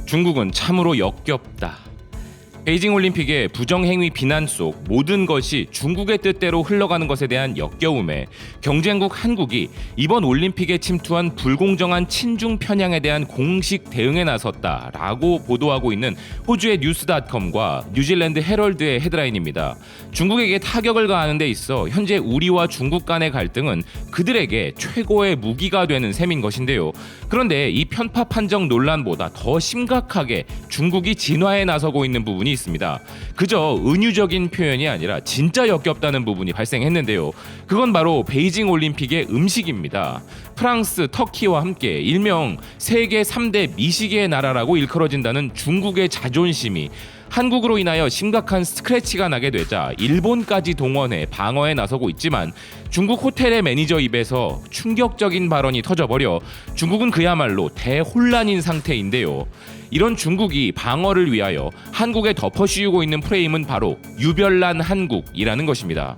중국은 참으로 역겹다. 베이징 올림픽의 부정행위 비난 속 모든 것이 중국의 뜻대로 흘러가는 것에 대한 역겨움에 경쟁국 한국이 이번 올림픽에 침투한 불공정한 친중 편향에 대한 공식 대응에 나섰다라고 보도하고 있는 호주의 뉴스닷컴과 뉴질랜드 헤럴드의 헤드라인입니다. 중국에게 타격을 가하는 데 있어 현재 우리와 중국 간의 갈등은 그들에게 최고의 무기가 되는 셈인 것인데요. 그런데 이 편파 판정 논란보다 더 심각하게 중국이 진화에 나서고 있는 부분이 있습니다. 그저 은유적인 표현이 아니라 진짜 역겹다는 부분이 발생했는데요. 그건 바로 베이징 올림픽의 음식입니다. 프랑스, 터키와 함께 일명 세계 3대 미식의 나라라고 일컬어진다는 중국의 자존심이 한국으로 인하여 심각한 스크래치가 나게 되자 일본까지 동원해 방어에 나서고 있지만 중국 호텔의 매니저 입에서 충격적인 발언이 터져버려 중국은 그야말로 대혼란인 상태인데요. 이런 중국이 방어를 위하여 한국에 덮어씌우고 있는 프레임은 바로 유별난 한국이라는 것입니다.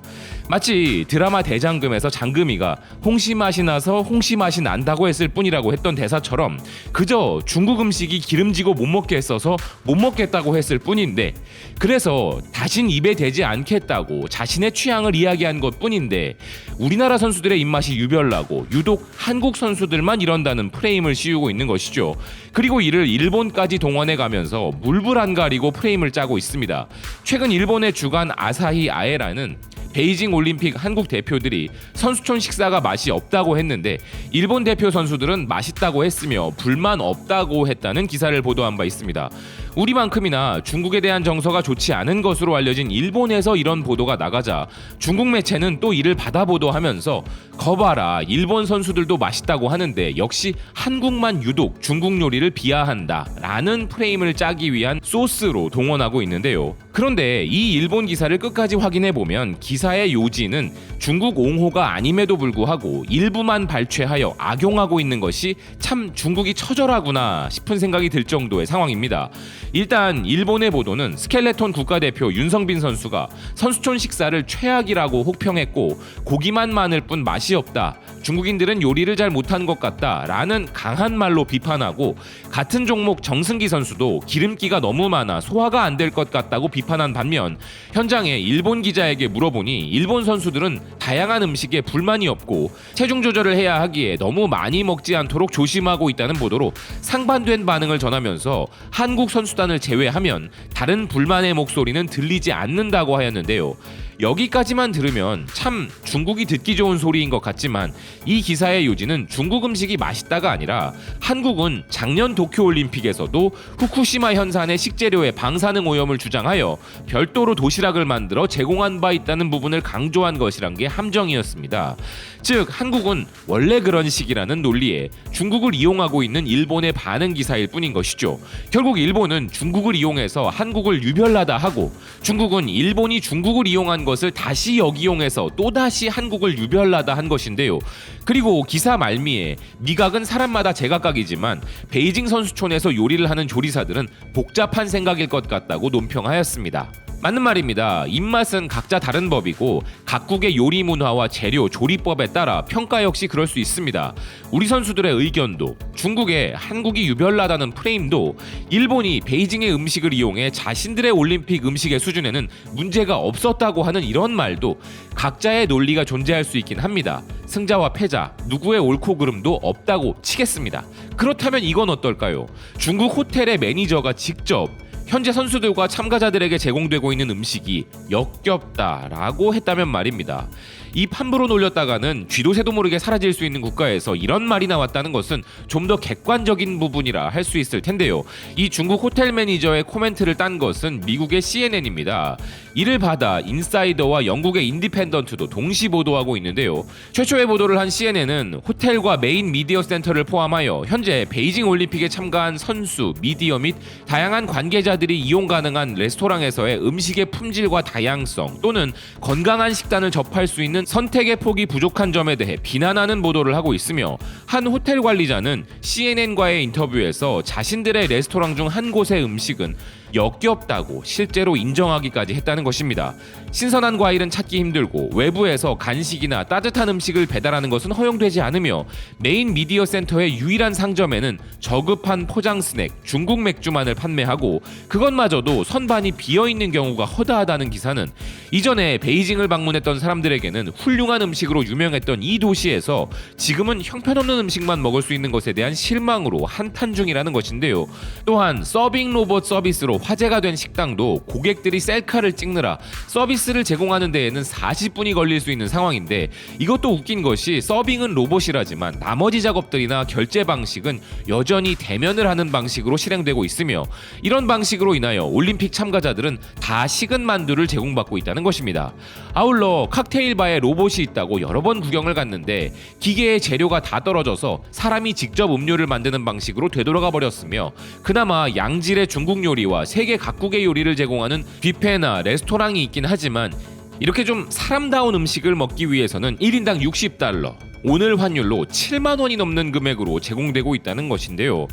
마치 드라마 대장금에서 장금이가 홍시맛이 나서 홍시맛이 난다고 했을 뿐이라고 했던 대사처럼 그저 중국 음식이 기름지고 못 먹게 했어서 못 먹겠다고 했을 뿐인데, 그래서 다신 입에 대지 않겠다고 자신의 취향을 이야기한 것 뿐인데 우리나라 선수들의 입맛이 유별나고 유독 한국 선수들만 이런다는 프레임을 씌우고 있는 것이죠. 그리고 이를 일본까지 동원해 가면서 물불 안 가리고 프레임을 짜고 있습니다. 최근 일본의 주간 아사히 아에라는 베이징 올림픽 한국 대표들이 선수촌 식사가 맛이 없다고 했는데 일본 대표 선수들은 맛있다고 했으며 불만 없다고 했다는 기사를 보도한 바 있습니다. 우리만큼이나 중국에 대한 정서가 좋지 않은 것으로 알려진 일본에서 이런 보도가 나가자 중국 매체는 또 이를 받아 보도하면서 거봐라, 일본 선수들도 맛있다고 하는데 역시 한국만 유독 중국 요리를 비하한다 라는 프레임을 짜기 위한 소스로 동원하고 있는데요. 그런데 이 일본 기사를 끝까지 확인해보면 기사의 요지는 중국 옹호가 아님에도 불구하고 일부만 발췌하여 악용하고 있는 것이 참 중국이 처절하구나 싶은 생각이 들 정도의 상황입니다. 일단 일본의 보도는 스켈레톤 국가대표 윤성빈 선수가 선수촌 식사를 최악이라고 혹평했고 고기만 많을 뿐 맛이 없다, 중국인들은 요리를 잘 못한 것 같다 라는 강한 말로 비판하고, 같은 종목 정승기 선수도 기름기가 너무 많아 소화가 안 될 것 같다고 비판한 반면 현장에 일본 기자에게 물어보니 일본 선수들은 다양한 음식에 불만이 없고 체중 조절을 해야 하기에 너무 많이 먹지 않도록 조심하고 있다는 보도로 상반된 반응을 전하면서 한국 선수단을 제외하면 다른 불만의 목소리는 들리지 않는다고 하였는데요. 여기까지만 들으면 참 중국이 듣기 좋은 소리인 것 같지만 이 기사의 요지는 중국 음식이 맛있다가 아니라 한국은 작년 도쿄올림픽에서도 후쿠시마 현산의 식재료의 방사능 오염을 주장하여 별도로 도시락을 만들어 제공한 바 있다는 부분을 강조한 것이란 게 함정이었습니다. 즉 한국은 원래 그런 식이라는 논리에 중국을 이용하고 있는 일본의 반응 기사일 뿐인 것이죠. 결국 일본은 중국을 이용해서 한국을 유별나다 하고 중국은 일본이 중국을 이용한 것을 다시 역이용해서 또다시 한국을 유별나다 한 것인데요. 그리고 기사 말미에 미각은 사람마다 제각각이지만 베이징 선수촌에서 요리를 하는 조리사들은 복잡한 생각일 것 같다고 논평하였습니다. 맞는 말입니다. 입맛은 각자 다른 법이고 각국의 요리 문화와 재료, 조리법에 따라 평가 역시 그럴 수 있습니다. 우리 선수들의 의견도, 중국의 한국이 유별나다는 프레임도, 일본이 베이징의 음식을 이용해 자신들의 올림픽 음식의 수준에는 문제가 없었다고 하는 이런 말도 각자의 논리가 존재할 수 있긴 합니다. 승자와 패자, 누구의 옳고 그름도 없다고 치겠습니다. 그렇다면 이건 어떨까요? 중국 호텔의 매니저가 직접 현재 선수들과 참가자들에게 제공되고 있는 음식이 역겹다라고 했다면 말입니다. 이 판부로 놀렸다가는 쥐도 새도 모르게 사라질 수 있는 국가에서 이런 말이 나왔다는 것은 좀 더 객관적인 부분이라 할 수 있을 텐데요. 이 중국 호텔 매니저의 코멘트를 딴 것은 미국의 CNN입니다. 이를 받아 인사이더와 영국의 인디펜던트도 동시 보도하고 있는데요. 최초의 보도를 한 CNN은 호텔과 메인 미디어 센터를 포함하여 현재 베이징 올림픽에 참가한 선수, 미디어 및 다양한 관계자들 관계자들이 이용 가능한 레스토랑에서의 음식의 품질과 다양성 또는 건강한 식단을 접할 수 있는 선택의 폭이 부족한 점에 대해 비난하는 보도를 하고 있으며, 한 호텔 관리자는 CNN과의 인터뷰에서 자신들의 레스토랑 중 한 곳의 음식은 역겹다고 실제로 인정하기까지 했다는 것입니다. 신선한 과일은 찾기 힘들고 외부에서 간식이나 따뜻한 음식을 배달하는 것은 허용되지 않으며, 메인 미디어 센터의 유일한 상점에는 저급한 포장 스낵, 중국 맥주만을 판매하고 그것마저도 선반이 비어있는 경우가 허다하다는 기사는 이전에 베이징을 방문했던 사람들에게는 훌륭한 음식으로 유명했던 이 도시에서 지금은 형편없는 음식만 먹을 수 있는 것에 대한 실망으로 한탄 중이라는 것인데요. 또한 서빙 로봇 서비스로 화제가 된 식당도 고객들이 셀카를 찍느라 서비스를 제공하는 데에는 40분이 걸릴 수 있는 상황인데, 이것도 웃긴 것이 서빙은 로봇이라지만 나머지 작업들이나 결제 방식은 여전히 대면을 하는 방식으로 실행되고 있으며, 이런 방식으로 인하여 올림픽 참가자들은 다 식은 만두를 제공받고 있다는 것입니다. 아울러 칵테일 바에 로봇이 있다고 여러 번 구경을 갔는데 기계의 재료가 다 떨어져서 사람이 직접 음료를 만드는 방식으로 되돌아가 버렸으며, 그나마 양질의 중국 요리와 세계 각국의 요리를 제공하는 뷔페나 레스토랑이 있긴 하지만 이렇게 좀 사람다운 음식을 먹기 위해서는 1인당 60달러, 오늘 환율로 7만 원이 넘는 금액으로 제공되고 있다는 것인데요.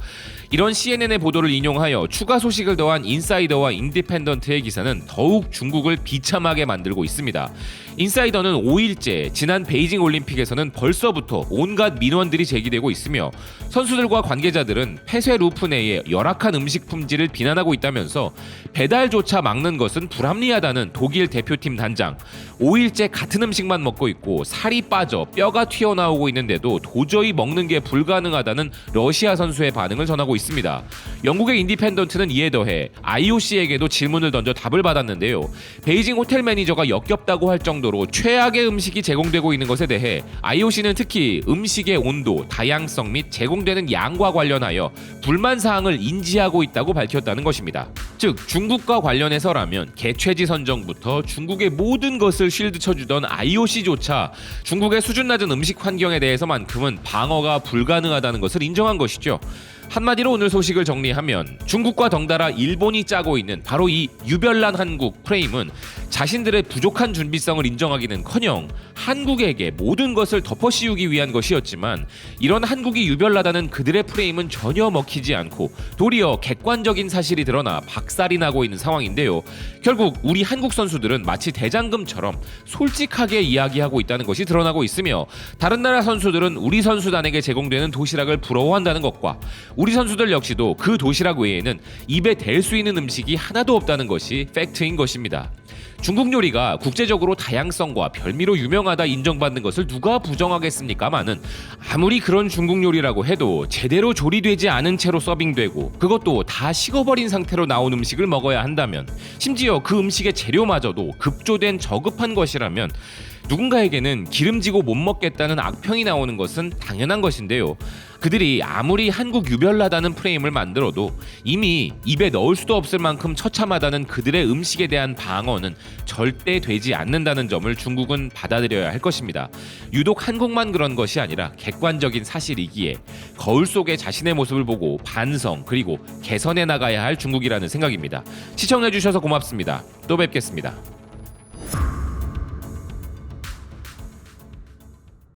이런 CNN의 보도를 인용하여 추가 소식을 더한 인사이더와 인디펜던트의 기사는 더욱 중국을 비참하게 만들고 있습니다. 인사이더는 5일째 지난 베이징 올림픽에서는 벌써부터 온갖 민원들이 제기되고 있으며, 선수들과 관계자들은 폐쇄 루프 내의 열악한 음식 품질을 비난하고 있다면서 배달조차 막는 것은 불합리하다는 독일 대표팀 단장, 5일째 같은 음식만 먹고 있고 살이 빠져 뼈가 튀어나오고 있는데도 도저히 먹는 게 불가능하다는 러시아 선수의 반응을 전하고 있습니다. 영국의 인디펜던트는 이에 더해 IOC에게도 질문을 던져 답을 받았는데요. 베이징 호텔 매니저가 역겹다고 할 정도로 최악의 음식이 제공되고 있는 것에 대해 IOC는 특히 음식의 온도, 다양성 및 제공되는 양과 관련하여 불만 사항을 인지하고 있다고 밝혔다는 것입니다. 즉 중국과 관련해서라면 개최지 선정부터 중국의 모든 것을 쉴드 쳐주던 IOC조차 중국의 수준 낮은 음식 환경에 대해서만큼은 방어가 불가능하다는 것을 인정한 것이죠. 한마디로 오늘 소식을 정리하면 중국과 덩달아 일본이 짜고 있는 바로 이 유별난 한국 프레임은 자신들의 부족한 준비성을 인정하기는커녕 한국에게 모든 것을 덮어씌우기 위한 것이었지만, 이런 한국이 유별나다는 그들의 프레임은 전혀 먹히지 않고 도리어 객관적인 사실이 드러나 박살이 나고 있는 상황인데요. 결국 우리 한국 선수들은 마치 대장금처럼 솔직하게 이야기하고 있다는 것이 드러나고 있으며, 다른 나라 선수들은 우리 선수단에게 제공되는 도시락을 부러워한다는 것과 우리 선수들 역시도 그 도시락 외에는 입에 댈 수 있는 음식이 하나도 없다는 것이 팩트인 것입니다. 중국 요리가 국제적으로 다양성과 별미로 유명하다 인정받는 것을 누가 부정하겠습니까마는, 아무리 그런 중국 요리라고 해도 제대로 조리되지 않은 채로 서빙되고 그것도 다 식어버린 상태로 나온 음식을 먹어야 한다면, 심지어 그 음식의 재료마저도 급조된 저급한 것이라면 누군가에게는 기름지고 못 먹겠다는 악평이 나오는 것은 당연한 것인데요. 그들이 아무리 한국 유별나다는 프레임을 만들어도 이미 입에 넣을 수도 없을 만큼 처참하다는 그들의 음식에 대한 방어는 절대 되지 않는다는 점을 중국은 받아들여야 할 것입니다. 유독 한국만 그런 것이 아니라 객관적인 사실이기에 거울 속에 자신의 모습을 보고 반성 그리고 개선해 나가야 할 중국이라는 생각입니다. 시청해주셔서 고맙습니다. 또 뵙겠습니다.